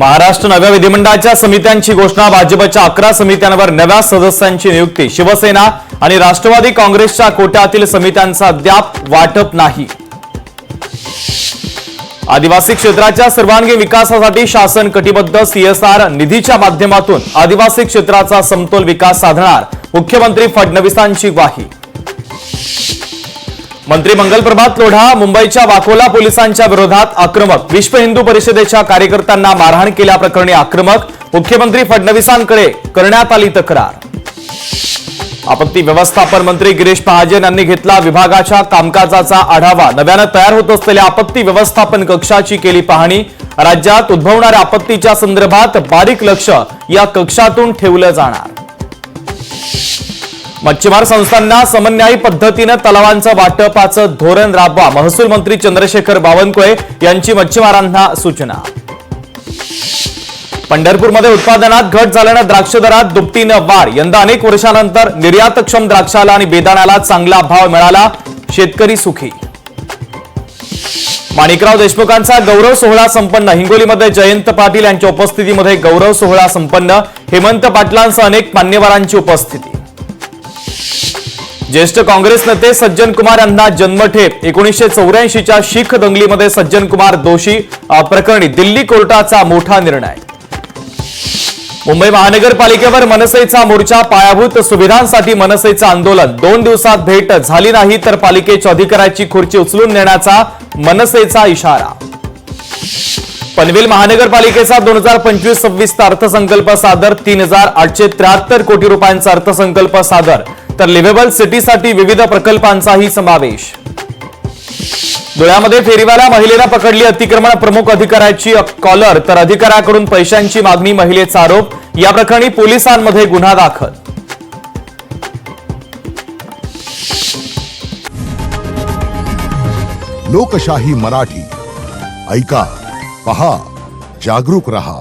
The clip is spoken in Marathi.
महाराष्ट्र नव्या विधिमंडळाच्या समित्यांची घोषणा, भाजपच्या 11 समित्यांवर नव्या सदस्यांची नियुक्ती, शिवसेना आणि राष्ट्रवादी काँग्रेसच्या कोट्यातील समित्यांचा अद्याप वाटप नाही। आदिवासी क्षेत्राच्या सर्वांगीण विकासासाठी शासन कटिबद्ध, CSR निधीच्या माध्यमातून आदिवासी क्षेत्राचा समतोल विकास साधणार, मुख्यमंत्री फडणवीसांची ग्वाही। मंत्री मंगल प्रभात लोढा मुंबईच्या वाकोला पोलिसांच्या विरोधात आक्रमक, विश्व हिंदू परिषदेच्या कार्यकर्त्यांना मारहाण केल्याप्रकरणी आक्रमक, मुख्यमंत्री फडणवीसांकडे करण्यात आली तक्रार। आपत्ती व्यवस्थापन मंत्री गिरीश महाजन यांनी घेतला विभागाच्या कामकाजाचा आढावा, नव्याने तयार होत असलेल्या आपत्ती व्यवस्थापन कक्षाची केली पाहणी, राज्यात उद्भवणाऱ्या आपत्तीच्या संदर्भात बारीक लक्ष या कक्षातून ठेवलं जाणार। मच्छीमार संस्थांना समन्यायी पद्धतीने तलावांचं वाटपाचं धोरण राबवा, महसूल मंत्री चंद्रशेखर बावनकुळे यांची मच्छीमारांना सूचना। पंढरपूरमध्ये उत्पादनात घट झाल्याने द्राक्ष दरात दुपटीनं वाढ, यंदा अनेक वर्षांनंतर निर्यातक्षम द्राक्षाला आणि बेदाण्याला चांगला भाव मिळाला, शेतकरी सुखी। माणिकराव देशमुखांचा गौरव सोहळा संपन्न, हिंगोलीमध्ये जयंत पाटील यांच्या उपस्थितीमध्ये गौरव सोहळा संपन्न, हेमंत पाटलांसह अनेक मान्यवरांची उपस्थिती। ज्येष्ठ काँग्रेस नेते सज्जन कुमार यांना जन्मठेप, 1984च्या शीख दंगलीमध्ये सज्जन कुमार दोषी प्रकरणी दिल्ली कोर्टाचा मोठा निर्णय। मुंबई महानगरपालिकेवर मनसेचा मोर्चा, पायाभूत सुविधांसाठी मनसेचं आंदोलन, 2 दिवसात भेट झाली नाही तर पालिकेच्या अधिकाऱ्याची खुर्ची उचलून नेण्याचा मनसेचा इशारा। पनवेल महानगरपालिकेचा 2025-26 अर्थसंकल्प सादर, 3873 कोटी रुपयांचा अर्थसंकल्प सादर, तर लिव्हेबल सिटीसाठी विविध प्रकल्पांचाही समावेश। धुळ्यामध्ये फेरीवाला महिलेला पकडली, अतिक्रमण प्रमुख अधिकाऱ्याची कॉलर, तर अधिकाऱ्याकडून पैशांची मागणी, महिलेचा आरोप, या प्रकरणी पोलिसांमध्ये गुन्हा दाखल। लोकशाही मराठी ऐका, पहा, जागरूक रहा।